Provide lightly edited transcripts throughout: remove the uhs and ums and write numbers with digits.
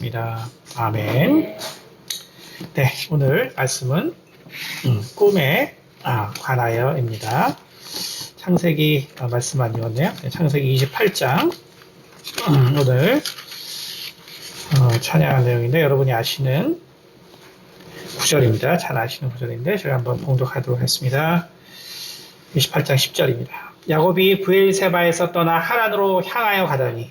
하겠습니다. 아멘. 네, 오늘 말씀은 꿈에 관하여입니다. 창세기 말씀 아니었네요. 창세기 28장 오늘 찬양한 내용인데 여러분이 아시는 구절입니다. 잘 아시는 구절인데 제가 한번 봉독하도록 하겠습니다. 28장 10절입니다. 야곱이 브엘세바에서 떠나 하란으로 향하여 가더니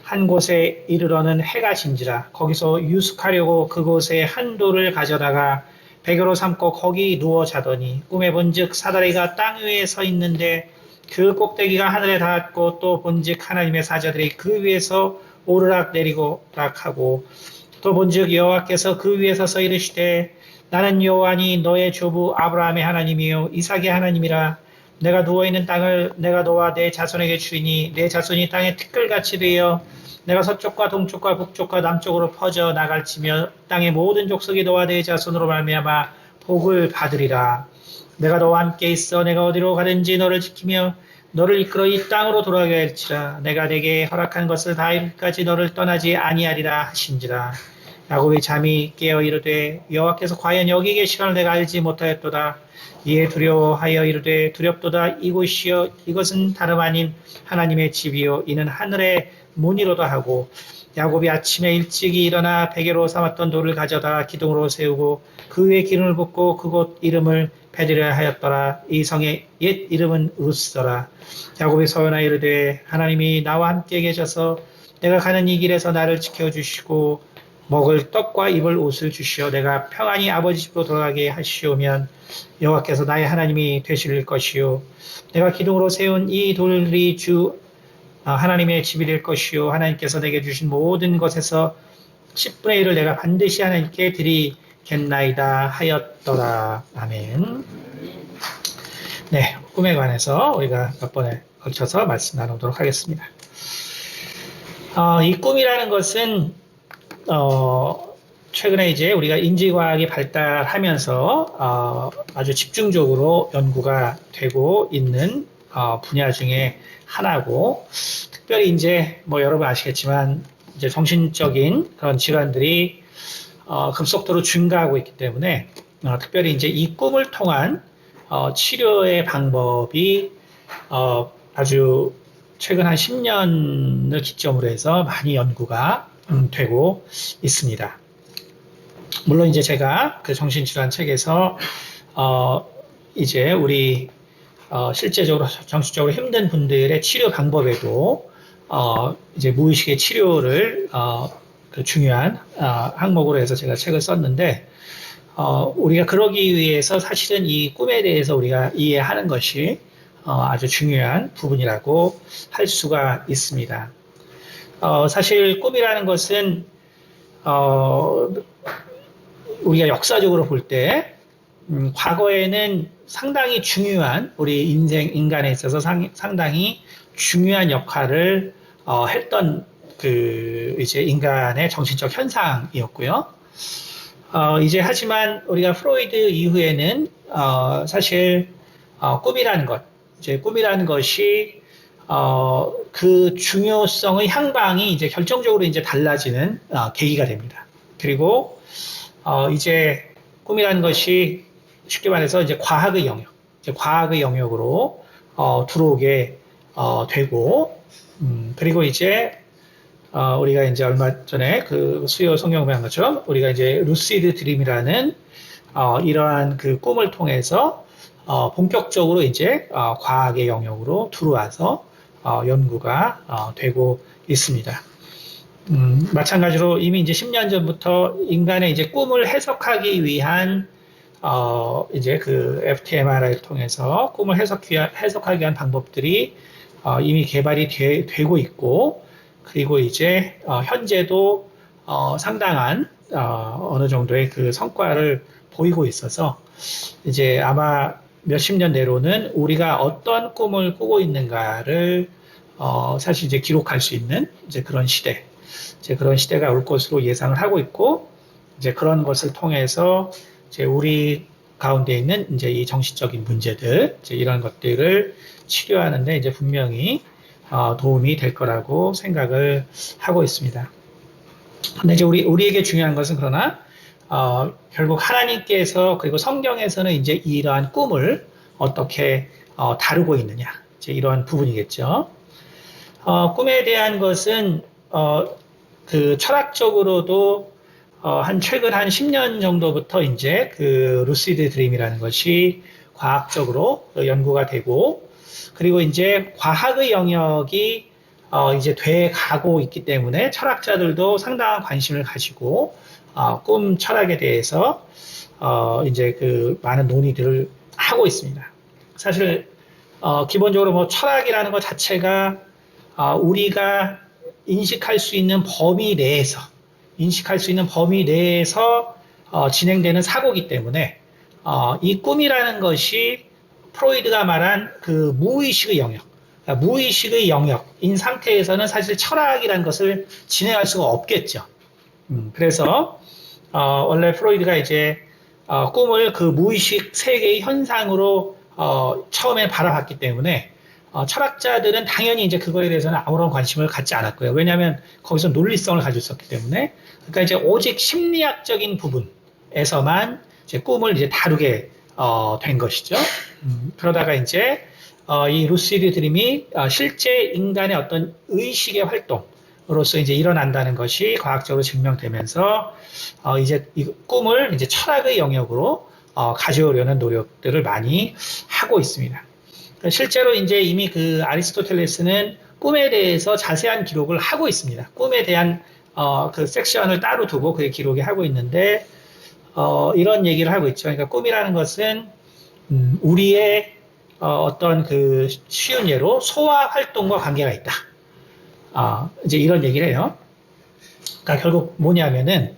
한 곳에 이르러는 해가 진지라. 거기서 유숙하려고 그곳에 한 돌을 가져다가 베개로 삼고 거기 누워 자더니 꿈에 본즉 사다리가 땅 위에 서 있는데 그 꼭대기가 하늘에 닿았고 또 본즉 하나님의 사자들이 그 위에서 오르락 내리고락 하고 또 본즉 여호와께서 그 위에 서서 이르시되 나는 여호와니 너의 조부 아브라함의 하나님이요 이삭의 하나님이라. 내가 누워있는 땅을 내가 너와 내 자손에게 주리니 내 자손이 땅에 티끌같이 되어 내가 서쪽과 동쪽과 북쪽과 남쪽으로 퍼져 나갈지며 땅의 모든 족속이 너와 내 자손으로 말미암아 복을 받으리라. 내가 너와 함께 있어 내가 어디로 가든지 너를 지키며 너를 이끌어 이 땅으로 돌아가게 할지라. 내가 내게 허락한 것을 다 이루기까지 너를 떠나지 아니하리라 하신지라. 야곱이 잠이 깨어 이르되 여호와께서 과연 여기 계시거늘 내가 알지 못하였도다. 이에 두려워하여 이르되 두렵도다. 이곳이여 이것은 다름 아닌 하나님의 집이요 이는 하늘의 문이로다 하고 야곱이 아침에 일찍이 일어나 베개로 삼았던 돌을 가져다 기둥으로 세우고 그 위에 기름을 붓고 그곳 이름을 베드레라 하였더라. 이 성의 옛 이름은 루스더라. 야곱이 서원하여 이르되 하나님이 나와 함께 계셔서 내가 가는 이 길에서 나를 지켜주시고 먹을 떡과 입을 옷을 주시어 내가 평안히 아버지 집으로 돌아가게 하시오면 여호와께서 나의 하나님이 되실 것이요 내가 기둥으로 세운 이 돌이 주 하나님의 집이 될 것이요 하나님께서 내게 주신 모든 것에서 10분의 1을 내가 반드시 하나님께 드리겠나이다 하였더라. 아멘. 네, 꿈에 관해서 우리가 몇 번에 걸쳐서 말씀 나누도록 하겠습니다. 이 꿈이라는 것은 최근에 이제 우리가 인지과학이 발달하면서 아주 집중적으로 연구가 되고 있는 분야 중에 하나고, 특별히 이제 뭐 여러분 아시겠지만 이제 정신적인 그런 질환들이 급속도로 증가하고 있기 때문에 특별히 이제 이 꿈을 통한 치료의 방법이 아주 최근 한 10년을 기점으로 해서 많이 연구가 되고 있습니다. 물론 이제 제가 그 정신질환 책에서 이제 우리 실제적으로 정신적으로 힘든 분들의 치료 방법에도 이제 무의식의 치료를 그 중요한 항목으로 해서 제가 책을 썼는데 우리가 그러기 위해서 사실은 이 꿈에 대해서 우리가 이해하는 것이 아주 중요한 부분이라고 할 수가 있습니다. 사실 꿈이라는 것은 우리가 역사적으로 볼 때 과거에는 상당히 중요한 우리 인간에 있어서 상당히 중요한 역할을 했던 그 이제 인간의 정신적 현상이었고요. 이제 하지만 우리가 프로이드 이후에는 사실 꿈이라는 것, 이제 꿈이라는 것이 그 중요성의 향방이 이제 결정적으로 이제 달라지는 계기가 됩니다. 그리고 이제 꿈이라는 것이 쉽게 말해서 이제 과학의 영역, 이제 과학의 영역으로 들어오게 되고, 그리고 이제 우리가 이제 얼마 전에 그 수요 성경 배운 것처럼 우리가 이제 루시드 드림이라는 이러한 그 꿈을 통해서 본격적으로 이제 과학의 영역으로 들어와서 연구가 되고 있습니다. 마찬가지로 이미 이제 10년 전부터 인간의 이제 꿈을 해석하기 위한 이제 그 fMRI를 통해서 꿈을 해석하기 위한 방법들이 이미 개발이 되고 있고, 그리고 이제 현재도 상당한 어느 정도의 그 성과를 보이고 있어서 이제 아마 몇십 년 내로는 우리가 어떤 꿈을 꾸고 있는가를 사실 이제 기록할 수 있는 이제 그런 시대, 이제 그런 시대가 올 것으로 예상을 하고 있고, 이제 그런 것을 통해서 이제 우리 가운데 있는 이제 이 정신적인 문제들, 이제 이런 것들을 치료하는데 이제 분명히 도움이 될 거라고 생각을 하고 있습니다. 근데 이제 우리에게 중요한 것은 그러나 결국 하나님께서 그리고 성경에서는 이제 이러한 꿈을 어떻게 다루고 있느냐 이제 이러한 부분이겠죠. 꿈에 대한 것은 그 철학적으로도 한 최근 한 10년 정도부터 이제 그 루시드 드림이라는 것이 과학적으로 연구가 되고 그리고 이제 과학의 영역이 이제 돼 가고 있기 때문에 철학자들도 상당한 관심을 가지고 꿈 철학에 대해서 이제 그 많은 논의들을 하고 있습니다. 사실 기본적으로 뭐 철학이라는 것 자체가 우리가 인식할 수 있는 범위 내에서 진행되는 사고이기 때문에 이 꿈이라는 것이 프로이드가 말한 그 무의식의 영역, 그러니까 무의식의 영역인 상태에서는 사실 철학이라는 것을 진행할 수가 없겠죠. 그래서 원래 프로이드가 이제 꿈을 그 무의식 세계의 현상으로 처음에 바라봤기 때문에 철학자들은 당연히 이제 그거에 대해서는 아무런 관심을 갖지 않았고요. 왜냐하면 거기서 논리성을 가지고 있었기 때문에. 그러니까 이제 오직 심리학적인 부분에서만 이제 꿈을 이제 다루게 된 것이죠. 그러다가 이제 이 루시드 드림이 실제 인간의 어떤 의식의 활동으로서 이제 일어난다는 것이 과학적으로 증명되면서 이제 이 꿈을 이제 철학의 영역으로 가져오려는 노력들을 많이 하고 있습니다. 실제로 이제 이미 그 아리스토텔레스는 꿈에 대해서 자세한 기록을 하고 있습니다. 꿈에 대한 그 섹션을 따로 두고 그 기록이 하고 있는데 이런 얘기를 하고 있죠. 그러니까 꿈이라는 것은 우리의 어떤 그 쉬운 예로 소화 활동과 관계가 있다. 이제 이런 얘기를 해요. 그러니까 결국 뭐냐면은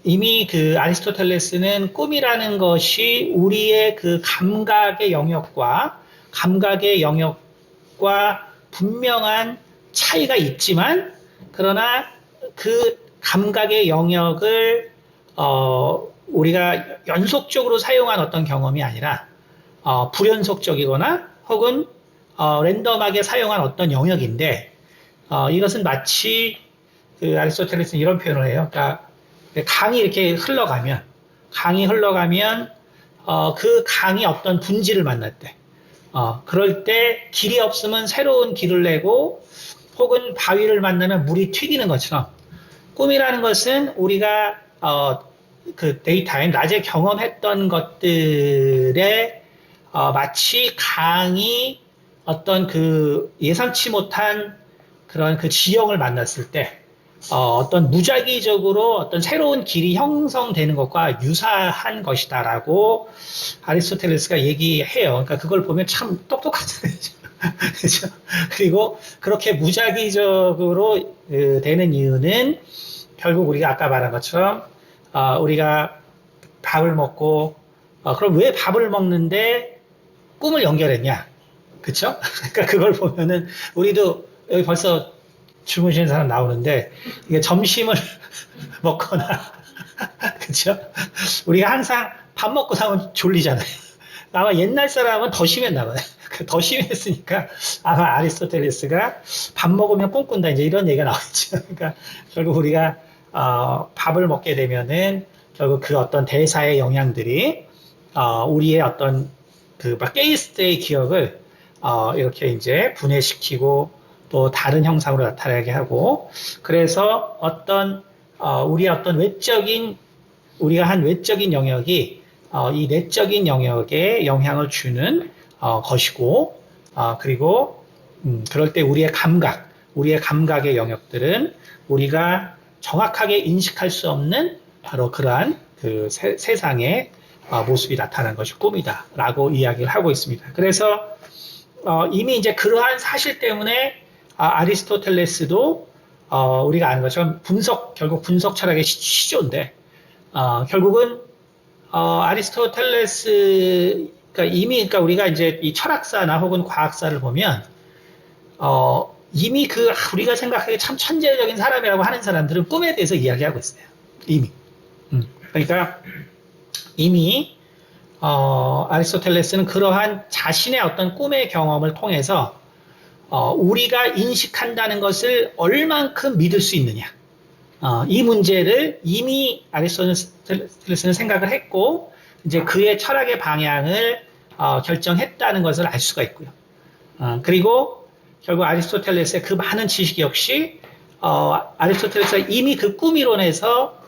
이미 그 아리스토텔레스는 꿈이라는 것이 우리의 그 감각의 영역과 분명한 차이가 있지만 그러나 그 감각의 영역을 우리가 연속적으로 사용한 어떤 경험이 아니라 불연속적이거나 혹은 랜덤하게 사용한 어떤 영역인데 이것은 마치 그 아리스토텔레스는 이런 표현을 해요. 그러니까 강이 이렇게 흘러가면 그 강이 어떤 분지를 만날 때 그럴 때 길이 없으면 새로운 길을 내고 혹은 바위를 만나면 물이 튀기는 것처럼 꿈이라는 것은 우리가 그 데이타임 낮에 경험했던 것들에 마치 강이 어떤 그 예상치 못한 그런 그 지형을 만났을 때 어떤 무작위적으로 어떤 새로운 길이 형성되는 것과 유사한 것이다라고 아리스토텔레스가 얘기해요. 그러니까 그걸 보면 참 똑똑하잖아요. 그렇죠? 그리고 그렇게 무작위적으로 되는 이유는 결국 우리가 아까 말한 것처럼 우리가 밥을 먹고 그럼 왜 밥을 먹는데 꿈을 연결했냐? 그렇죠? 그러니까 그걸 보면은 우리도 여기 벌써 주무시는 사람 나오는데 이게 점심을 먹거나 그렇죠? 우리가 항상 밥 먹고 나면 졸리잖아요. 아마 옛날 사람은 더 심했나 봐요. 더 심했으니까 아마 아리스토텔레스가 밥 먹으면 꿈꾼다 이제 이런 얘기가 나오겠죠. 그러니까 결국 우리가 밥을 먹게 되면은 결국 그 어떤 대사의 영향들이 우리의 어떤 그 막 깨있을 때의 기억을 이렇게 이제 분해시키고 또 다른 형상으로 나타나게 하고 그래서 우리의 어떤 우리가 한 외적인 영역이 이 내적인 영역에 영향을 주는 것이고 그리고 그럴 때 우리의 감각의 영역들은 우리가 정확하게 인식할 수 없는 바로 그러한 그 세상의 모습이 나타난 것이 꿈이다라고 이야기를 하고 있습니다. 그래서 이미 이제 그러한 사실 때문에 아리스토텔레스도 우리가 아는 것처럼 결국 분석 철학의 시조인데 결국은 아리스토텔레스 그러니까 우리가 이제 이 철학사나 혹은 과학사를 보면 이미 우리가 생각하기에 참 천재적인 사람이라고 하는 사람들은 꿈에 대해서 이야기하고 있어요. 이미. 그러니까 이미 아리스토텔레스는 그러한 자신의 어떤 꿈의 경험을 통해서 우리가 인식한다는 것을 얼만큼 믿을 수 있느냐. 이 문제를 이미 아리스토텔레스는 생각을 했고 이제 그의 철학의 방향을 결정했다는 것을 알 수가 있고요. 그리고 결국 아리스토텔레스의 그 많은 지식 역시 아리스토텔레스가 이미 그 꿈 이론에서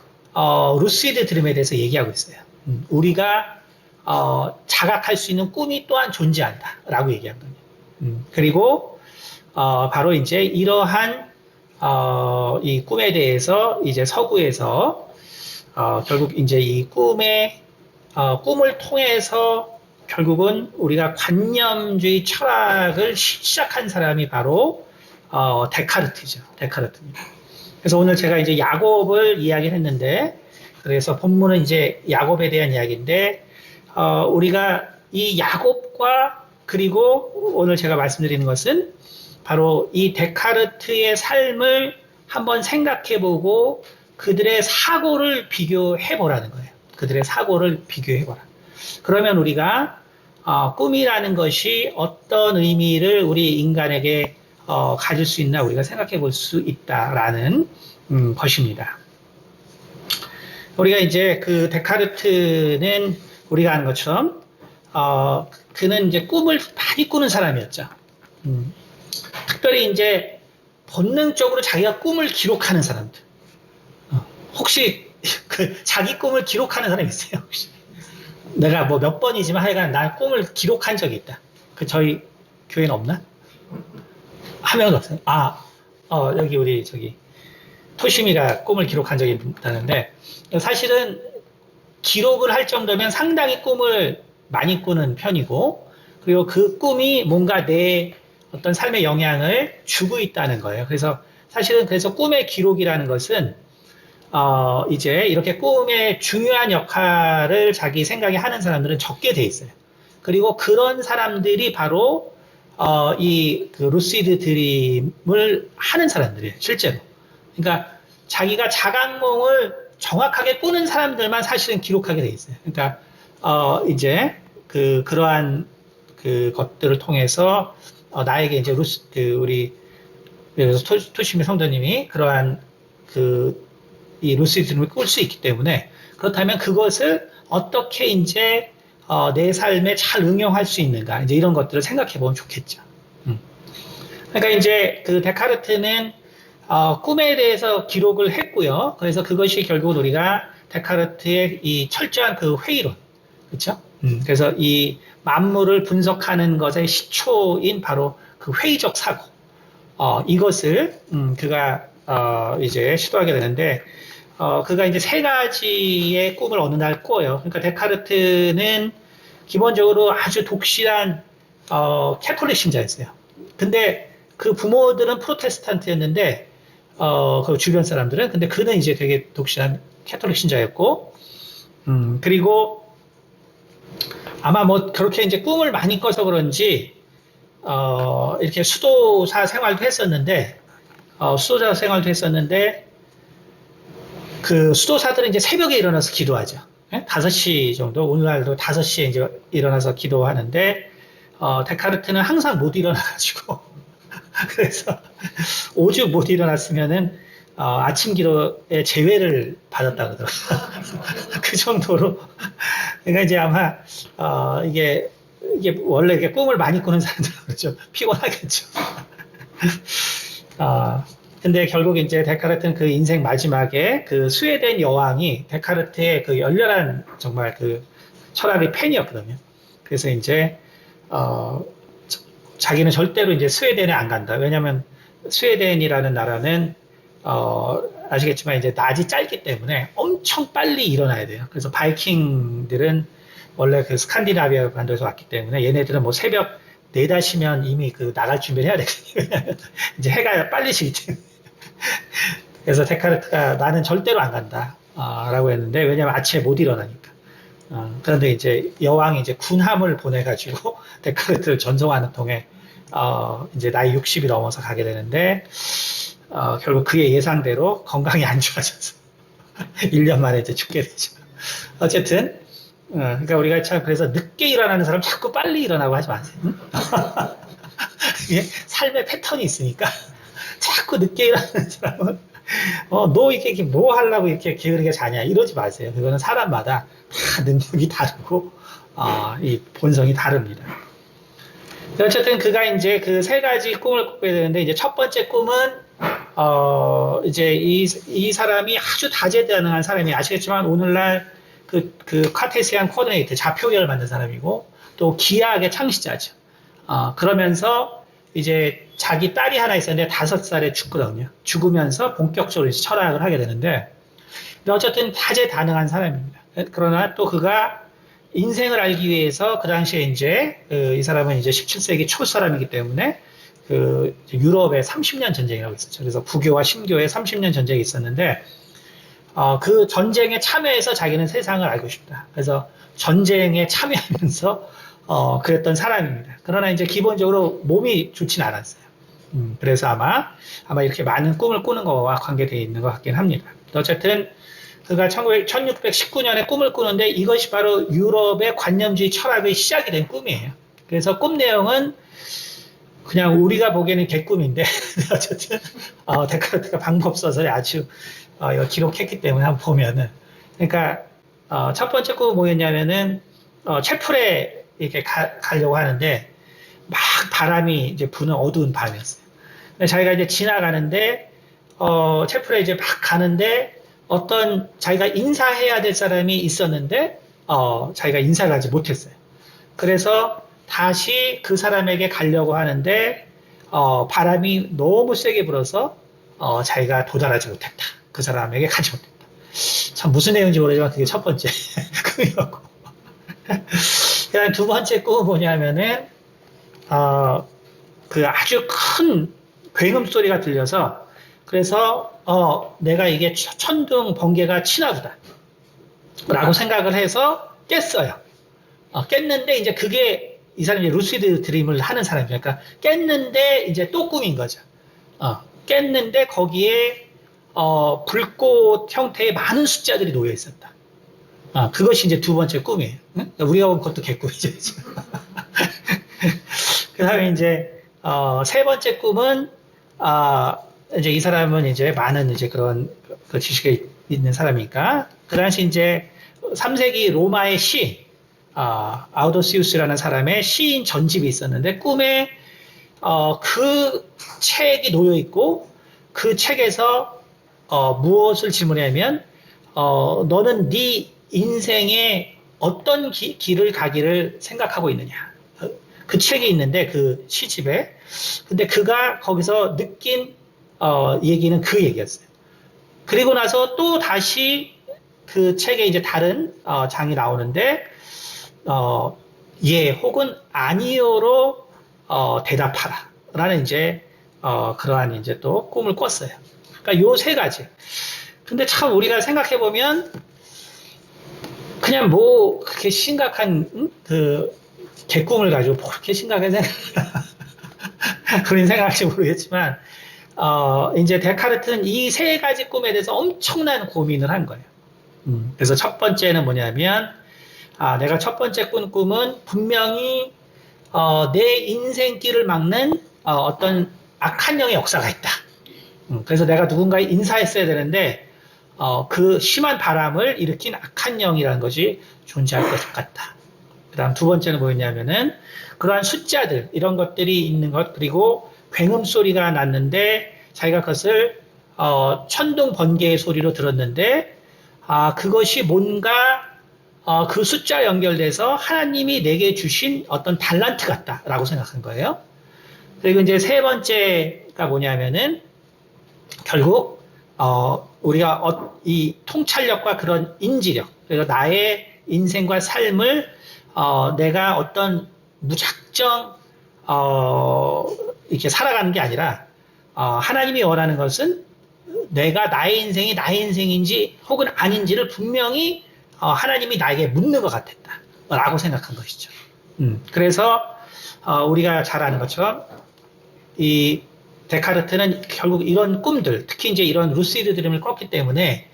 루시드 드림에 대해서 얘기하고 있어요. 우리가 자각할 수 있는 꿈이 또한 존재한다라고 얘기한 거예요. 그리고 바로 이제 이러한 이 꿈에 대해서 이제 서구에서 결국 이제 이 꿈을 통해서 결국은 우리가 관념주의 철학을 시작한 사람이 바로 데카르트죠. 데카르트입니다. 그래서 오늘 제가 이제 야곱을 이야기했는데, 그래서 본문은 이제 야곱에 대한 이야기인데, 우리가 이 야곱과 그리고 오늘 제가 말씀드리는 것은 바로 이 데카르트의 삶을 한번 생각해보고 그들의 사고를 비교해보라는 거예요. 그들의 사고를 비교해보라. 그러면 우리가 꿈이라는 것이 어떤 의미를 우리 인간에게 가질 수 있나 우리가 생각해 볼 수 있다라는 것입니다. 우리가 이제 그 데카르트는 우리가 아는 것처럼 그는 이제 꿈을 많이 꾸는 사람이었죠. 특별히 이제 본능적으로 자기가 꿈을 기록하는 사람들. 혹시 그 자기 꿈을 기록하는 사람 있어요? 혹시? 내가 뭐 몇 번이지만 하여간 난 꿈을 기록한 적이 있다. 그 저희 교회는 없나? 한 명도 없어요. 여기 우리 토시미가 꿈을 기록한 적이 있다는데 사실은 기록을 할 정도면 상당히 꿈을 많이 꾸는 편이고 그리고 그 꿈이 뭔가 내 어떤 삶의 영향을 주고 있다는 거예요. 그래서 사실은 그래서 꿈의 기록이라는 것은 이제 이렇게 꿈의 중요한 역할을 자기 생각에 하는 사람들은 적게 돼 있어요. 그리고 그런 사람들이 바로 그 루시드 드림을 하는 사람들이에요, 실제로. 그러니까 자기가 자각몽을 정확하게 꾸는 사람들만 사실은 기록하게 돼 있어요. 그러니까 이제 그러한 그 것들을 통해서 나에게 이제 우리 토시미 성도님이 그러한 이 루시드 드림을 꿀 수 있기 때문에 그렇다면 그것을 어떻게 이제 내 삶에 잘 응용할 수 있는가 이제 이런 것들을 생각해 보면 좋겠죠. 그러니까 이제 그 데카르트는 꿈에 대해서 기록을 했고요. 그래서 그것이 결국은 우리가 데카르트의 이 철저한 그 회의론, 그렇죠? 그래서 이 만물을 분석하는 것의 시초인 바로 그 회의적 사고, 이것을 그가 이제 시도하게 되는데. 그가 이제 세 가지의 꿈을 어느 날 꿔요. 그러니까 데카르트는 기본적으로 아주 독실한, 캐톨릭 신자였어요. 근데 그 부모들은 프로테스탄트였는데, 그 주변 사람들은. 근데 그는 이제 되게 독실한 캐톨릭 신자였고, 그리고 아마 뭐 그렇게 이제 꿈을 많이 꿔서 그런지, 이렇게 수도사 생활도 했었는데, 그 수도사들은 이제 새벽에 일어나서 기도하죠. 5시 정도, 오늘날도 5시에 이제 일어나서 기도하는데, 데카르트는 항상 못 일어나가지고, 그래서 오죽 못 일어났으면은, 아침 기도에 제외를 받았다 그러더라고요. 그 정도로. 그러니까 이제 아마, 이게 원래 이렇게 꿈을 많이 꾸는 사람들은 그렇죠. 피곤하겠죠. 근데 결국 이제 데카르트는 그 인생 마지막에 그 스웨덴 여왕이 데카르트의 그 열렬한 정말 그 철학의 팬이었거든요. 그래서 이제, 자기는 절대로 이제 스웨덴에 안 간다. 왜냐면 스웨덴이라는 나라는, 아시겠지만 이제 낮이 짧기 때문에 엄청 빨리 일어나야 돼요. 그래서 바이킹들은 원래 그 스칸디나비아 반도에서 왔기 때문에 얘네들은 뭐 새벽 4, 5시면 이미 나갈 준비를 해야 되거든요. 이제 해가 빨리 지기 때문에. 그래서 데카르트가 나는 절대로 안 간다. 라고 했는데, 왜냐면 아침에 못 일어나니까. 그런데 이제 여왕이 이제 군함을 보내가지고 데카르트를 전송하는 통에, 이제 나이 60이 넘어서 가게 되는데, 결국 그의 예상대로 건강이 안 좋아져서 1년 만에 이제 죽게 되죠. 어쨌든, 그러니까 우리가 참 그래서 늦게 일어나는 사람 자꾸 빨리 일어나고 하지 마세요. 이게 삶의 패턴이 있으니까 자꾸 늦게 일어나는 사람은 너 이렇게 뭐 하려고 이렇게 게으르게 자냐 이러지 마세요. 그거는 사람마다 다 능력이 다르고 이 본성이 다릅니다. 어쨌든 그가 이제 그 세 가지 꿈을 꾸게 되는데 이제 첫 번째 꿈은 이제 이 사람이 아주 다재다능한 사람이 아시겠지만 오늘날 그 카테시안 코디네이터 좌표계를 만든 사람이고 또 기하학의 창시자죠. 그러면서 이제 자기 딸이 하나 있었는데 5살에 죽거든요. 죽으면서 본격적으로 이제 철학을 하게 되는데 어쨌든 다재다능한 사람입니다. 그러나 또 그가 인생을 알기 위해서 그 당시에 이제 이 사람은 이제 17세기 초 사람이기 때문에 그 유럽의 30년 전쟁이라고 있었죠. 그래서 부교와 신교의 30년 전쟁이 있었는데 그 전쟁에 참여해서 자기는 세상을 알고 싶다. 그래서 전쟁에 참여하면서 그랬던 사람입니다. 그러나 이제 기본적으로 몸이 좋진 않았어요. 그래서 아마 이렇게 많은 꿈을 꾸는 것과 관계되어 있는 것 같긴 합니다. 어쨌든 그가 1619년에 꿈을 꾸는데 이것이 바로 유럽의 관념주의 철학의 시작이 된 꿈이에요. 그래서 꿈 내용은 그냥 우리가 보기에는 개꿈인데 어쨌든 데카르트가 방법서설에 아주 이거 기록했기 때문에 한번 보면은 그러니까 첫 번째 꿈은 뭐였냐면은 채플에 이렇게 가려고 하는데 막 바람이 이제 부는 어두운 밤이었어요. 자기가 이제 지나가는데 채플에 이제 막 가는데 어떤 자기가 인사해야 될 사람이 있었는데 자기가 인사를 하지 못했어요. 그래서 다시 그 사람에게 가려고 하는데 바람이 너무 세게 불어서 자기가 도달하지 못했다. 그 사람에게 가지 못했다. 참 무슨 내용인지 모르지만 그게 첫 번째 꿈이었고 그다음 두 번째 꿈은 뭐냐면은 그 아주 큰 굉음 소리가 들려서 그래서 내가 이게 천둥 번개가 치나 보다 라고 생각을 해서 깼어요. 깼는데 이제 그게 이 사람이 루시드 드림을 하는 사람이에요. 그러니까 깼는데 이제 또 꿈인 거죠. 깼는데 거기에 불꽃 형태의 많은 숫자들이 놓여 있었다. 그것이 이제 두 번째 꿈이에요. 응? 우리가 본 것도 개꿈이죠. 그 다음에 이제 세 번째 꿈은 이제 이 사람은 이제 많은 이제 그런 그 지식이 있는 사람이니까 그 당시 이제 3세기 로마의 시 아우도시우스라는 사람의 시인 전집이 있었는데 꿈에 그 책이 놓여 있고 그 책에서 무엇을 질문하면 너는 네 인생에 어떤 길을 가기를 생각하고 있느냐. 그 책이 있는데 그 시집에 근데 그가 거기서 느낀 얘기는 그 얘기였어요. 그리고 나서 또 다시 그 책에 이제 다른 장이 나오는데 예 혹은 아니요로 대답하라 라는 이제 그러한 이제 또 꿈을 꿨어요. 그러니까 요 세 가지. 근데 참 우리가 생각해 보면 그냥 뭐 그렇게 심각한 그 개꿈을 가지고 뭐 그렇게 심각하게 그런 생각할지 모르겠지만 이제 데카르트는 이 세 가지 꿈에 대해서 엄청난 고민을 한 거예요. 그래서 첫 번째는 뭐냐면 내가 첫 번째 꾼 꿈은 분명히 내 인생길을 막는 어떤 악한 영의 역사가 있다. 그래서 내가 누군가에 인사했어야 되는데 그 심한 바람을 일으킨 악한 영이라는 것이 존재할 것 같다. 그 다음 두 번째는 뭐였냐면은 그러한 숫자들 이런 것들이 있는 것 그리고 굉음 소리가 났는데 자기가 그것을 천둥 번개의 소리로 들었는데 그것이 뭔가 그 숫자 연결돼서 하나님이 내게 주신 어떤 달란트 같다라고 생각한 거예요. 그리고 이제 세 번째가 뭐냐면은 결국 우리가 이 통찰력과 그런 인지력 그리고 나의 인생과 삶을 내가 어떤 무작정 이렇게 살아가는 게 아니라 하나님이 원하는 것은 내가 나의 인생이 나의 인생인지 혹은 아닌지를 분명히 하나님이 나에게 묻는 것 같았다 라고 생각한 것이죠. 그래서 우리가 잘 아는 것처럼 이 데카르트는 결국 이런 꿈들 특히 이제 이런 루시드 드림을 꿨기 때문에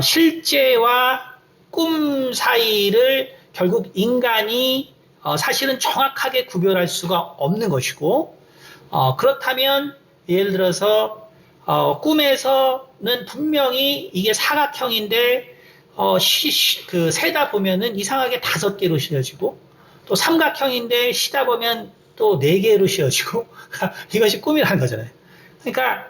실제와 꿈 사이를 결국 인간이 사실은 정확하게 구별할 수가 없는 것이고 그렇다면 예를 들어서 꿈에서 야곱은 분명히 이게 사각형인데 세다 보면은 이상하게 5개로 씌어지고 또 삼각형인데 시다 보면 또 4개로 씌어지고 이것이 꿈이라는 거잖아요. 그러니까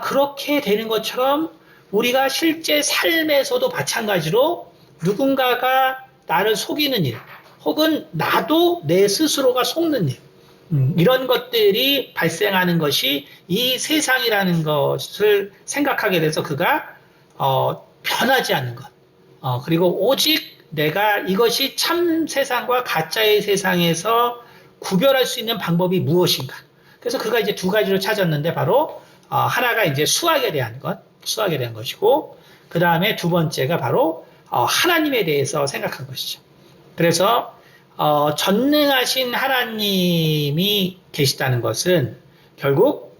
그렇게 되는 것처럼 우리가 실제 삶에서도 마찬가지로 누군가가 나를 속이는 일 혹은 나도 내 스스로가 속는 일 이런 것들이 발생하는 것이 이 세상이라는 것을 생각하게 돼서 그가 변하지 않는 것 그리고 오직 내가 이것이 참 세상과 가짜의 세상에서 구별할 수 있는 방법이 무엇인가. 그래서 그가 이제 2가지로 찾았는데 바로 하나가 이제 수학에 대한 것이고 그 다음에 2번째가 바로 하나님에 대해서 생각한 것이죠. 그래서 전능하신 하나님이 계시다는 것은 결국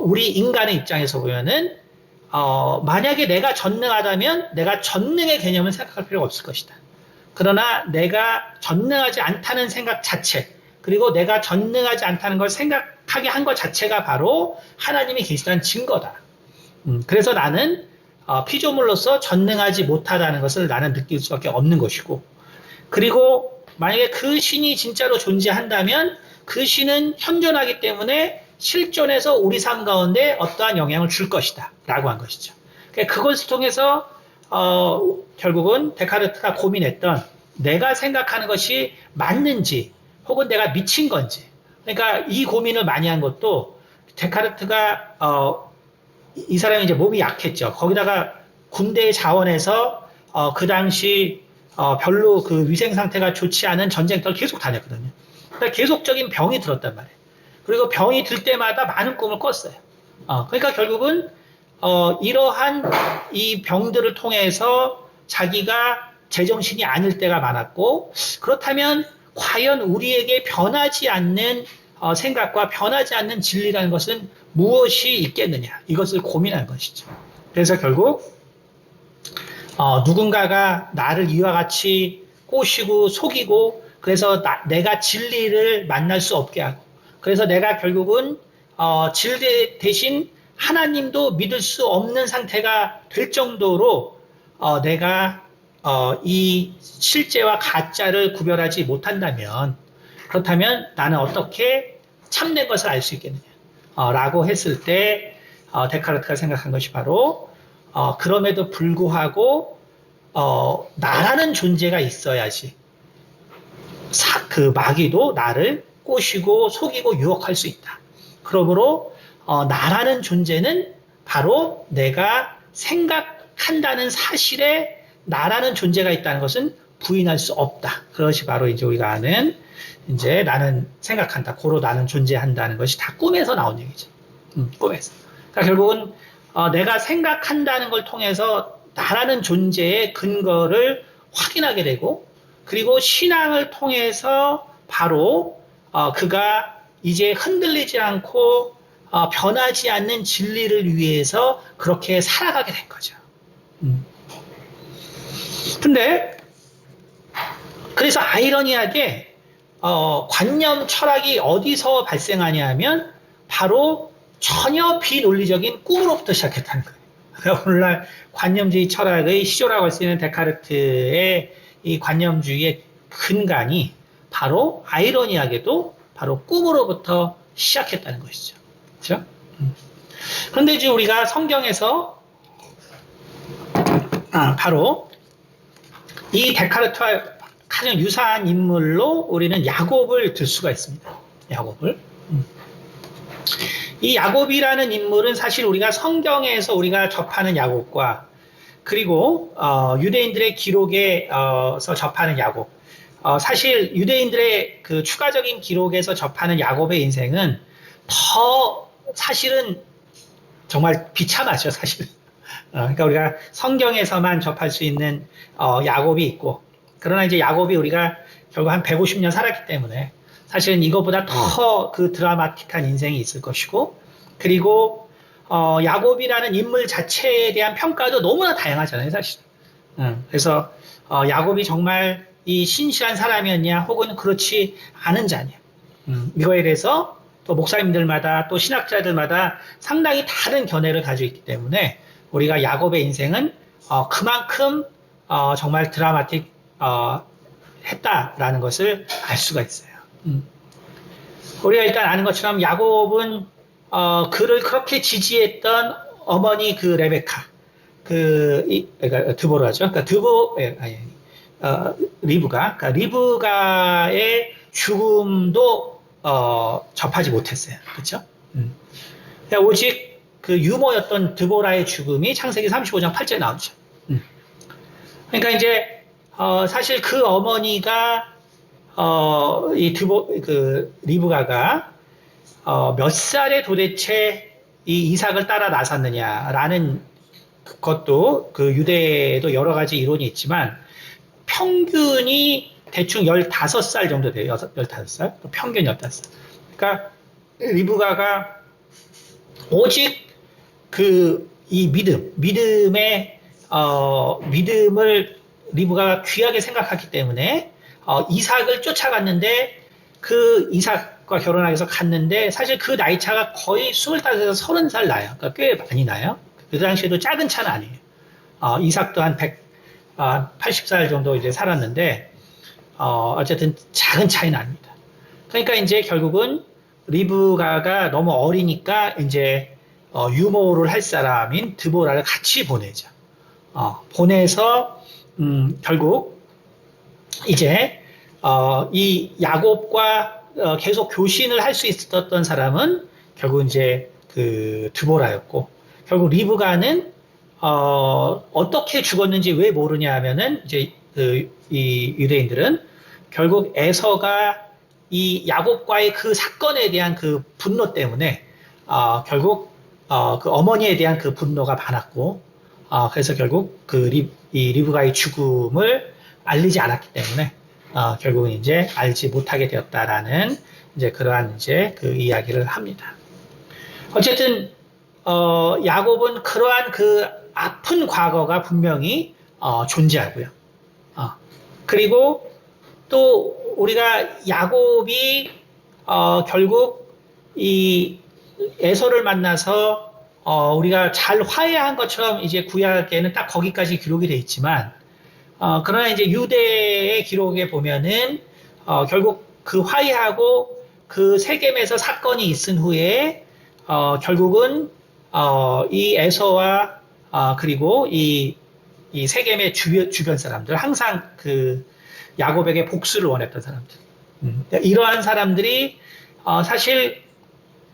우리 인간의 입장에서 보면은 만약에 내가 전능하다면 내가 전능의 개념을 생각할 필요가 없을 것이다. 그러나 내가 전능하지 않다는 생각 자체 그리고 내가 전능하지 않다는 걸 생각하게 한 것 자체가 바로 하나님이 계시다는 증거다. 그래서 나는 피조물로서 전능하지 못하다는 것을 나는 느낄 수밖에 없는 것이고 그리고 만약에 그 신이 진짜로 존재한다면 그 신은 현존하기 때문에 실존해서 우리 삶 가운데 어떠한 영향을 줄 것이다 라고 한 것이죠. 그것을 통해서 결국은 데카르트가 고민했던 내가 생각하는 것이 맞는지 혹은 내가 미친 건지 그러니까 이 고민을 많이 한 것도 데카르트가 이 사람이 이제 몸이 약했죠. 거기다가 군대 자원에서 그 당시 별로 그 위생 상태가 좋지 않은 전쟁터를 계속 다녔거든요. 그러니까 계속적인 병이 들었단 말이에요. 그리고 병이 들 때마다 많은 꿈을 꿨어요. 그러니까 결국은 이러한 이 병들을 통해서 자기가 제정신이 아닐 때가 많았고 그렇다면 과연 우리에게 변하지 않는 생각과 변하지 않는 진리라는 것은 무엇이 있겠느냐 이것을 고민한 것이죠. 그래서 결국 누군가가 나를 이와 같이 꼬시고 속이고 그래서 내가 진리를 만날 수 없게 하고 그래서 내가 결국은 진리 대신 하나님도 믿을 수 없는 상태가 될 정도로 내가 이 실제와 가짜를 구별하지 못한다면 그렇다면 나는 어떻게 참된 것을 알 수 있겠느냐 라고 했을 때 데카르트가 생각한 것이 바로 그럼에도 불구하고 나라는 존재가 있어야지 그 마귀도 나를 꼬시고 속이고 유혹할 수 있다. 그러므로 나라는 존재는 바로 내가 생각한다는 사실에 나라는 존재가 있다는 것은 부인할 수 없다. 그것이 바로 이제 우리가 아는 이제 나는 생각한다. 고로 나는 존재한다는 것이 다 꿈에서 나온 얘기죠. 꿈에서. 그러니까 결국은 내가 생각한다는 걸 통해서 나라는 존재의 근거를 확인하게 되고 그리고 신앙을 통해서 바로 그가 이제 흔들리지 않고 변하지 않는 진리를 위해서 그렇게 살아가게 된 거죠. 근데 그래서 아이러니하게 관념 철학이 어디서 발생하냐 하면 바로 전혀 비논리적인 꿈으로부터 시작했다는 거예요. 그러니까 오늘날 관념주의 철학의 시조라고 할 수 있는 데카르트의 이 관념주의의 근간이 바로 아이러니하게도 바로 꿈으로부터 시작했다는 것이죠. 그렇죠? 그런데 이제 우리가 성경에서 바로 이 데카르트와 가장 유사한 인물로 우리는 야곱을 들 수가 있습니다. 야곱을. 이 야곱이라는 인물은 사실 우리가 성경에서 우리가 접하는 야곱과 그리고 유대인들의 기록에서 접하는 야곱 사실 유대인들의 그 추가적인 기록에서 접하는 야곱의 인생은 더 사실은 정말 비참하죠 사실은. 그러니까 우리가 성경에서만 접할 수 있는 야곱이 있고 그러나 이제 야곱이 우리가 결국 한 150년 살았기 때문에 사실은 이거보다 더 그 드라마틱한 인생이 있을 것이고 그리고 야곱이라는 인물 자체에 대한 평가도 너무나 다양하잖아요 사실. 그래서 야곱이 정말 이 신실한 사람이었냐 혹은 그렇지 않은 자냐 이거에 대해서 또 목사님들마다 또 신학자들마다 상당히 다른 견해를 가지고 있기 때문에 우리가 야곱의 인생은 그만큼 정말 드라마틱 했다라는 것을 알 수가 있어요. 우리가 일단 아는 것처럼 야곱은 그를 그렇게 지지했던 어머니 그 레베카, 그러니까 드보라죠. 그러니까 그러니까 리브가의 죽음도 접하지 못했어요. 그렇죠? 그러니까 오직 그 유모였던 드보라의 죽음이 창세기 35장 8절에 나오죠. 그러니까 이제 사실 그 어머니가 리브가가 몇 살에 도대체 이 이삭을 따라 나섰느냐라는 것도 그 유대에도 여러 가지 이론이 있지만 평균이 대충 15살 정도 돼요. 15살. 평균 15살. 그러니까 리브가가 오직 이 믿음을 리브가가 귀하게 생각했기 때문에 이삭을 쫓아갔는데 그 이삭과 결혼하기 위해서 갔는데 사실 그 나이 차가 거의 25에서 30살 나요. 그러니까 꽤 많이 나요. 그 당시에도 작은 차는 아니에요. 이삭도 한 180살 정도 이제 살았는데 어쨌든 작은 차이는 아닙니다. 그러니까 이제 결국은 리브가가 너무 어리니까 이제 유모를 할 사람인 드보라를 같이 보내죠. 보내서 결국 이제 이 야곱과 계속 교신을 할 수 있었던 사람은 결국 이제 그 드보라였고 결국 리브가는 어떻게 죽었는지 왜 모르냐 하면은 이제 이 유대인들은 결국 에서가 이 야곱과의 그 사건에 대한 그 분노 때문에 결국 그 어머니에 대한 그 분노가 많았고 그래서 결국 이 리브가의 죽음을 알리지 않았기 때문에 결국은 이제 알지 못하게 되었다라는 이제 그러한 이제 그 이야기를 합니다. 어쨌든 야곱은 그러한 그 아픈 과거가 분명히 존재하고요. 그리고 또 우리가 야곱이 결국 이 에서를 만나서 우리가 잘 화해한 것처럼 이제 구약에는 딱 거기까지 기록이 돼 있지만 그러나 이제 유대의 기록에 보면은 결국 그 화해하고 그 세겜에서 사건이 있은 후에 결국은 이 에서와 그리고 이 세겜의 주변 사람들 항상 그 야곱에게 복수를 원했던 사람들 이러한 사람들이 사실